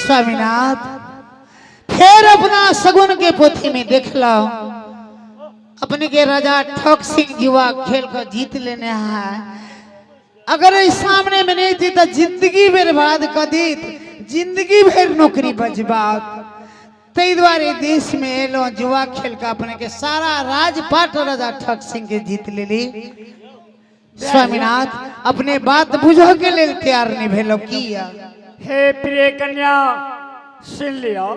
स्वामीनाथ फिर अपना सगुन के पोथी में देख लो अपने के राजा ठग सिंह युवा खेल को जीत लेने है। अगर इस सामने में नहीं थी तो जिंदगी बर्बाद कर दी, जिंदगी भर नौकरी बजबात। तई द्वारे देश में एलो जुआ खेल का अपने के सारा राजपाट राजा ठग सिंह के जीत ले ली। स्वामीनाथ अपने बात बुझो के लिए तैयार नहीं भेलो किया। हे प्रिय कन्या सुन लियो,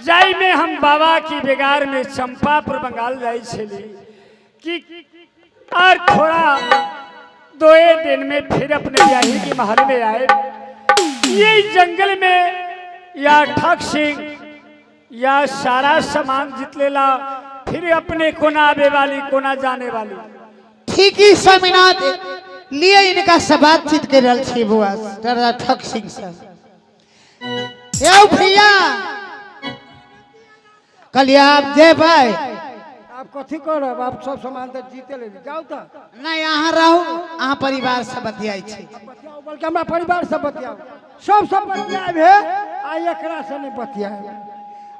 जाई में हम बाबा की बेगार में चंपापुर बंगाल जाई छली कि और थोड़ा दो दिन में फिर अपने ब्याही की महल में आए। ये जंगल में या ठग सिंह या सारा सामान जीत लेला, फिर अपने कोना आवे वाली कोना जाने वाली। ठीक ही स्वामीनाथ लिए इनका सब बातचीत कर रहा थी बुआ राजा ठग सिंह से। यो भैया कल आप जय भाई आप कथी करब, आप सब सामान तो जीते ले जाओ तो ना यहाँ रहो, यहाँ परिवार से बतियाई छी। बतियाओ बल्कि हमरा परिवार से बतियाओ, सब बतियाब है आ एकरा से नहीं बतियाब।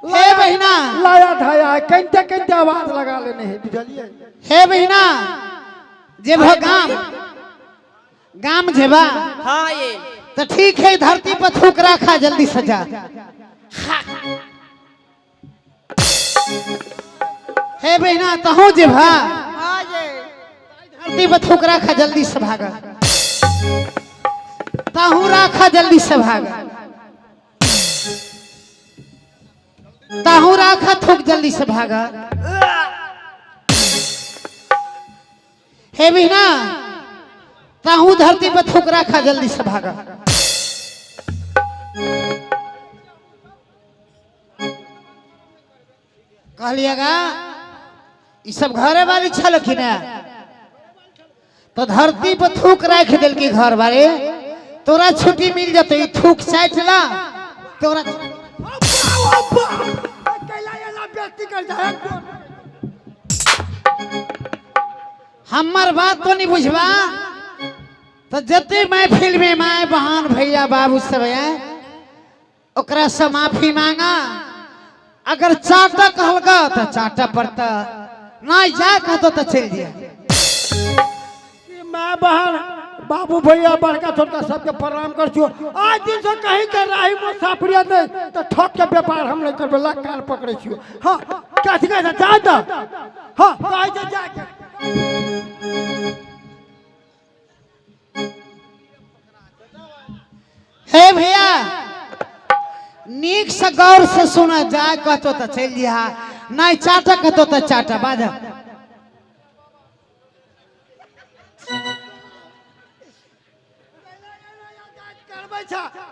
हे बहिना लाया धाया कनते कनते आवाज लगा लेने है बुझलिए। हे बहिना जेबो गाम जेबा। हाँ ये तो ठीक है धरती पर थूक रखा जल्दी सजा। हे बहिना तहु जेबा। हाँ ये धरती पर थूक रखा जल्दी से भागा। तहु रखा जल्दी से भागा। तहु रखा थूक जल्दी से भागा। हे बहिना तहु धरती पर थूक रखा जल्दी से भागा। कहलिएगा ये सब घरे वाली छल कि ना, तो धरती पर थूक रख दिल की घर वाले तोरा छुट्टी मिल जाते। थूक साइट ला तोरा हमार बात तो नहीं बुझवा। तो जते महफिल में माए बहन भैया बाबू सब है ओकरा से माफी मांगा। अगर चाटा कहलगा तो चाटा पड़ता, नहीं जा कहतो तो चल दिया। माँ बहन बाबू भैया बड़का छोटका सबके प्रणाम कर छो। आज दिन से कहीं कर रही मुसाफरियत नहीं तो ठग के व्यापार हम नहीं करबे, ला कान पकड़े छियो। हाँ कैसे कैसे जा दा। हाँ कहीं से जाके हे भैया नीक से गौर से सुना, जा कहतो तो चल दिया, नहीं चाटा कहतो तो चाटा बाजा।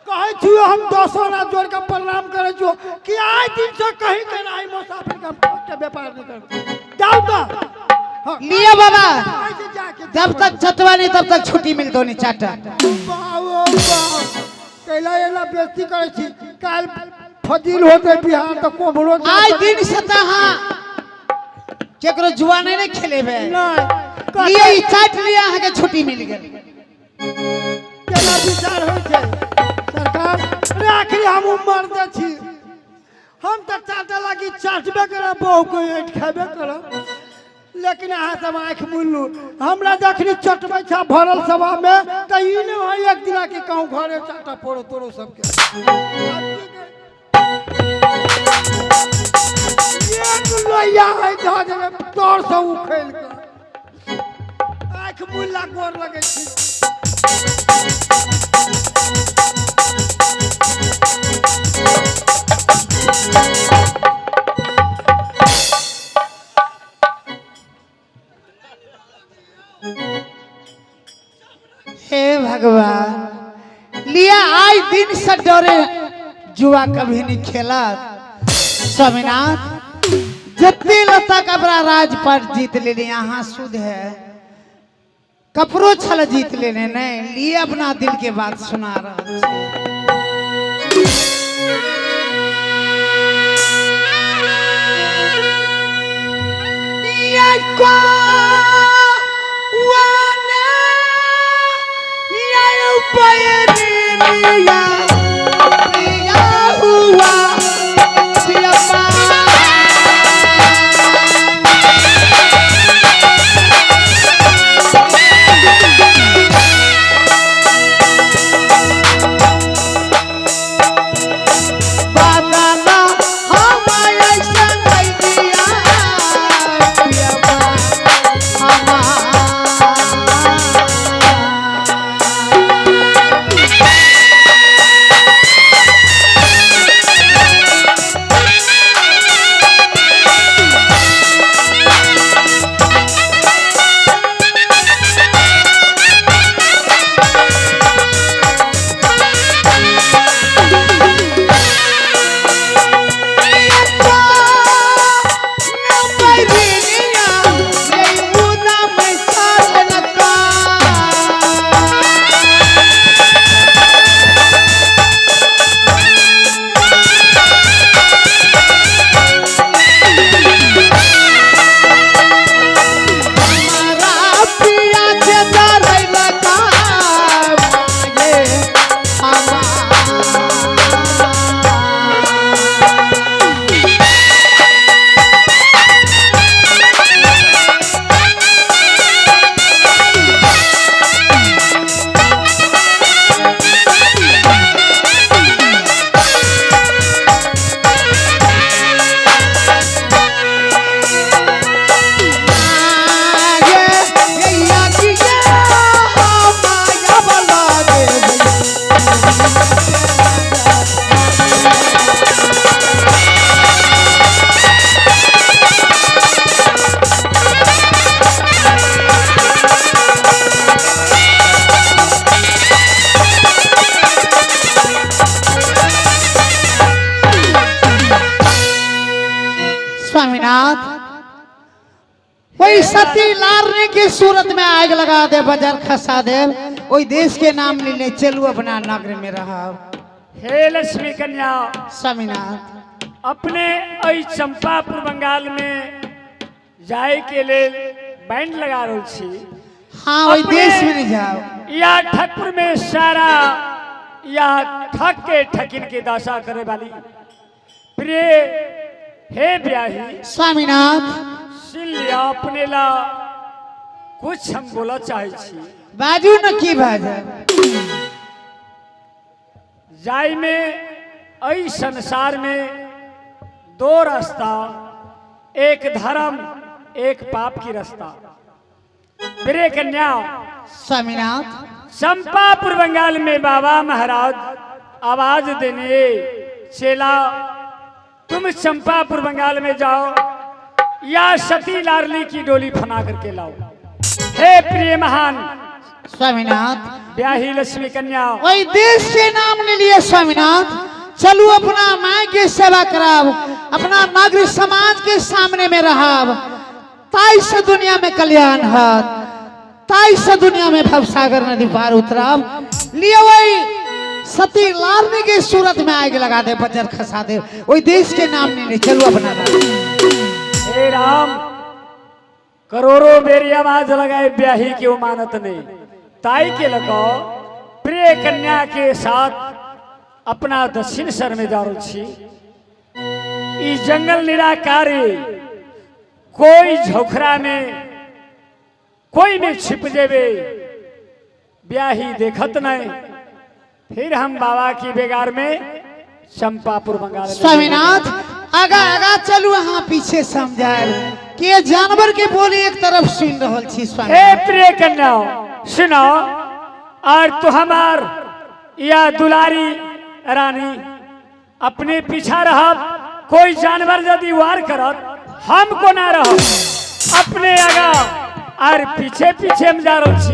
कहे छियो हम 200 रात जोड़ के प्रणाम करे छियो कि आज दिन से कहीं के नहीं मुसाफिर का व्यापार नहीं करते। जाओ तो लिया बाबा, कैसे जाके जब तक चटवा नहीं तब तक छुट्टी मिल दो नहीं चाटा। कैला एला बेइज्जती करे छी, काल फजील होते बिहार तो कोबरो आज दिन से तहां केकरो जुआ नहीं खेलेबे। नहीं लिया ई चाट लिया है के छुट्टी मिल गेल। केना विचार होय छै सरकार रे, आखिर हम मर दे छी, हम तो चाटा लागी चाटबे करे बहु को एट खाबे करे। लेकिन अहाँ सब आँख मुनलू हमरा जखनी चटबै छा भरल सभा में तो ई नहीं है एक दिना के कहूँ घरे चाटा पोड़ो तोड़ो सबके। एक लोया है जहाज में तोड़ से उखेल के आँख मुनला गोर लगे छी। हे भगवान लिया आज दिन से डरे जुआ कभी नहीं खेला। स्वामीनाथ जितनी लता कबरा राजपाट जीत ले यहाँ सुध है, कपड़ो छल जीत लेने नहीं लिए अपना दिल के बात सुना रहा। Yeah. स्वामीनाथ वही सती लारने की सूरत में आग लगा दे, बाजार खसा दे, वही देश के नाम ले चलू अपना नगर में रहा। हे लक्ष्मी कन्या स्वामीनाथ अपने अई चंपापुर बंगाल में जाए के लिए बैंड लगा रही छी। हाँ वही देश में नहीं जाओ या ठकपुर में सारा या ठक के ठकिन के दशा करे वाली प्रिय हे ब्याही स्वामीनाथ सुन लिया अपने ला कुछ हम बोला चाहे छी। बाजू न की बाजा जाय में अई संसार में दो रास्ता, एक धर्म एक पाप की रास्ता। प्रिय कन्या स्वामीनाथ चंपापुर बंगाल में बाबा महाराज आवाज देने चेला तुम चंपापुर बंगाल में जाओ या सती लारली की डोली फना करके लाओ। हे प्रिय महान स्वामीनाथ ब्याही लक्ष्मी कन्या वही देश के नाम ले लिए स्वामीनाथ, चलू अपना माँ की सेवा कराव, अपना नागरिक समाज के सामने में रहाव, ताई से दुनिया में कल्याण है, ताई से दुनिया में भवसागर नदी पार उतराव। लिए वही सती लारने की सूरत में आग लगा दे, बजर खसा दे, वही देश के नाम ले चलू अपना। हे राम करोड़ों मेरी आवाज लगाए ब्याही की उमानत नहीं, ताई के लगाओ प्रिय कन्या के साथ अपना दक्षिण सर में जा रही छी। ई जंगल निराकारी कोई झोखरा में कोई में छिप जेबे ब्याही देखत नहीं, फिर हम बाबा की बेगार में चंपापुर बंगाल में। स्वामीनाथ आगा आगा चलू, हाँ पीछे समझाए कि जानवर के बोली एक तरफ सुन रहल छी। स्वामी हे प्रिय कन्या सुनो, और तू हमार या दुलारी रानी अपने पीछा रह, कोई जानवर यदि वार करत हमको ना रह, अपने आगा और पीछे पीछे हम जा रही छी।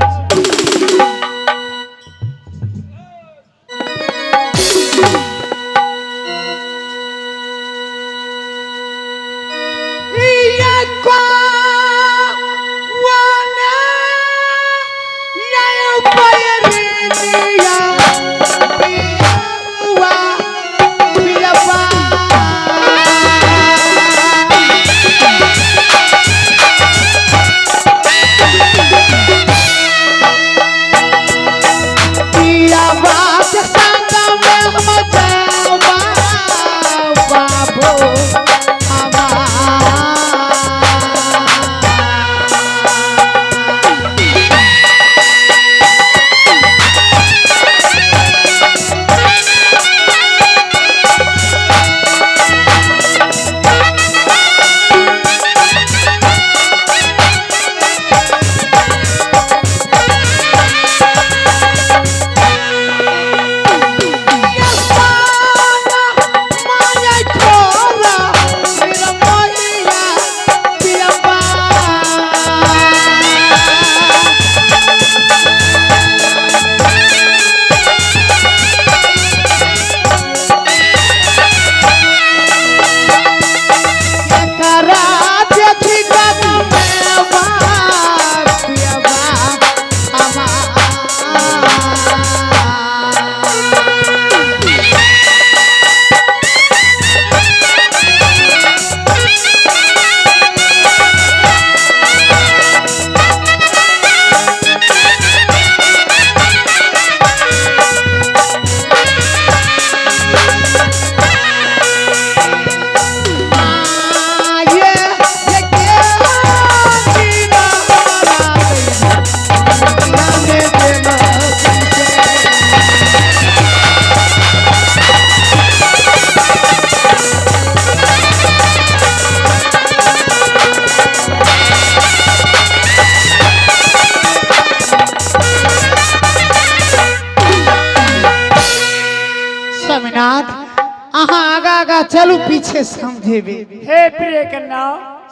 आगा आगा चलू पीछे समझेबे। हे प्रिय कन्या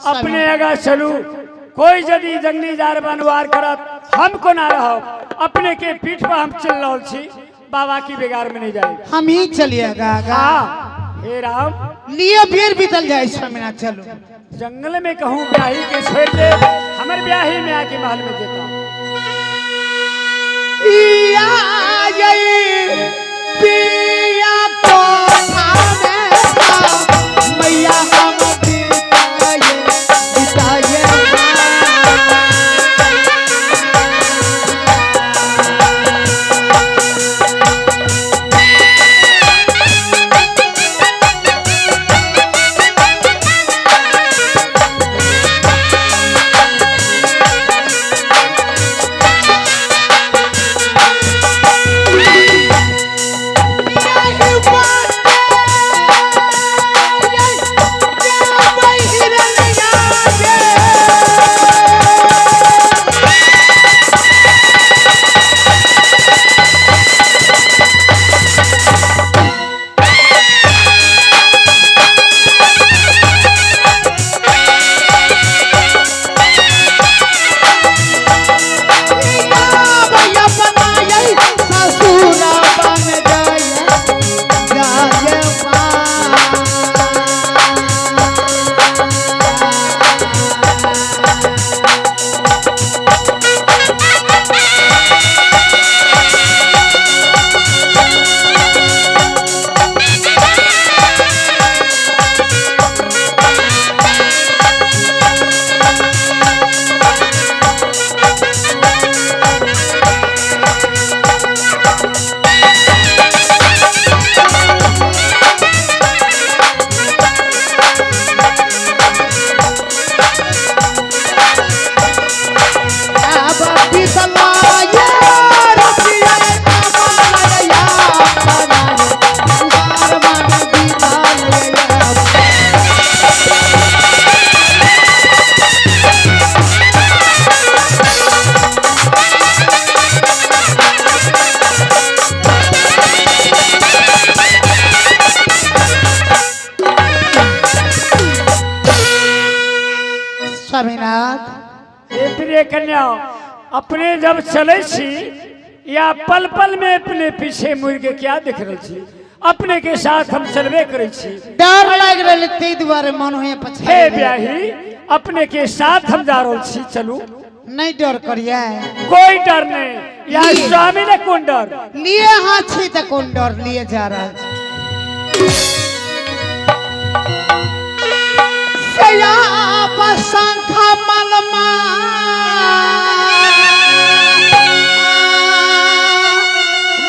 अपने आगा चलू, कोई यदि जंगली जानवर वार करत हमको ना रहो, अपने के पीठ पर हम चल रहा छी, बाबा की बेगार में नहीं जाए। हम ही चलिएगा आगा। हाँ हे राम लिए फिर बीतल जाए स्वामीनाथ चलो। जंगल में कहूँ ब्याही के छोड़ दे, हमारे ब्याही में आके महल में देता हूँ। पिया को मैया हम बिताए स्वामीनाथ। हे प्रिय कन्या, अपने जब चले छी या पल पल में अपने पीछे मुड़ के क्या देख रहे छी? अपने के साथ हम चलबे करे छी। डर लग रहा ते द्वारे मन हुए पछे। हे ब्याही, अपने के साथ हम जा रहे छी, चलू। नहीं डर करिए। कोई डर नहीं। या स्वामी ने कौन डर लिए हाथ छी तो कौन डर लिए जा रहा है। शंखा मलमा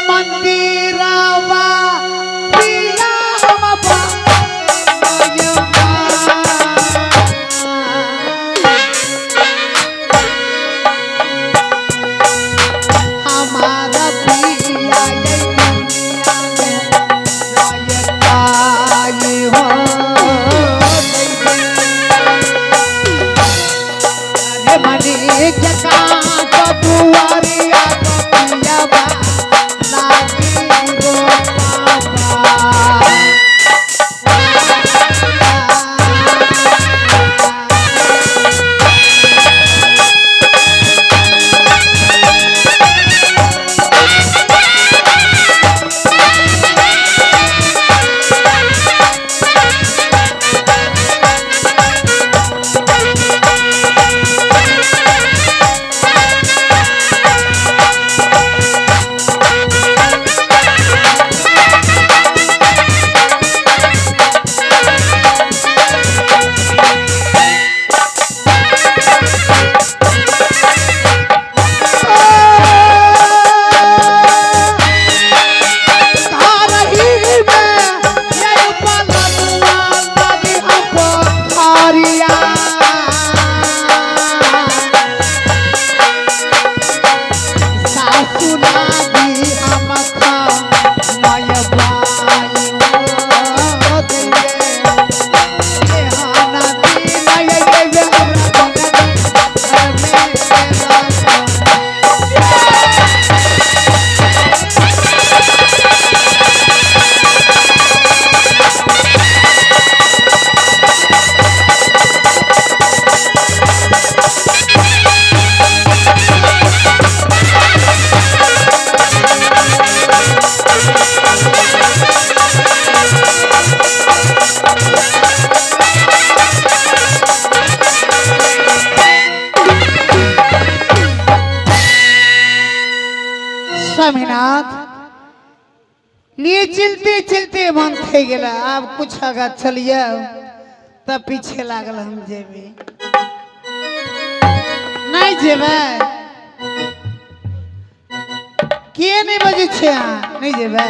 मंदिरावा पिया हमारा पिया टिकटे बंद थे गेला अब कुछ आगा चलिए तब पीछे लागल हम जेबे नहीं जेबे के नहीं बजे छे अहाँ? नहीं जेबे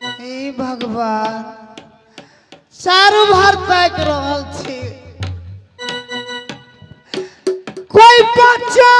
हे भगवान चारू भार ताक रहल छी कोई बच्चा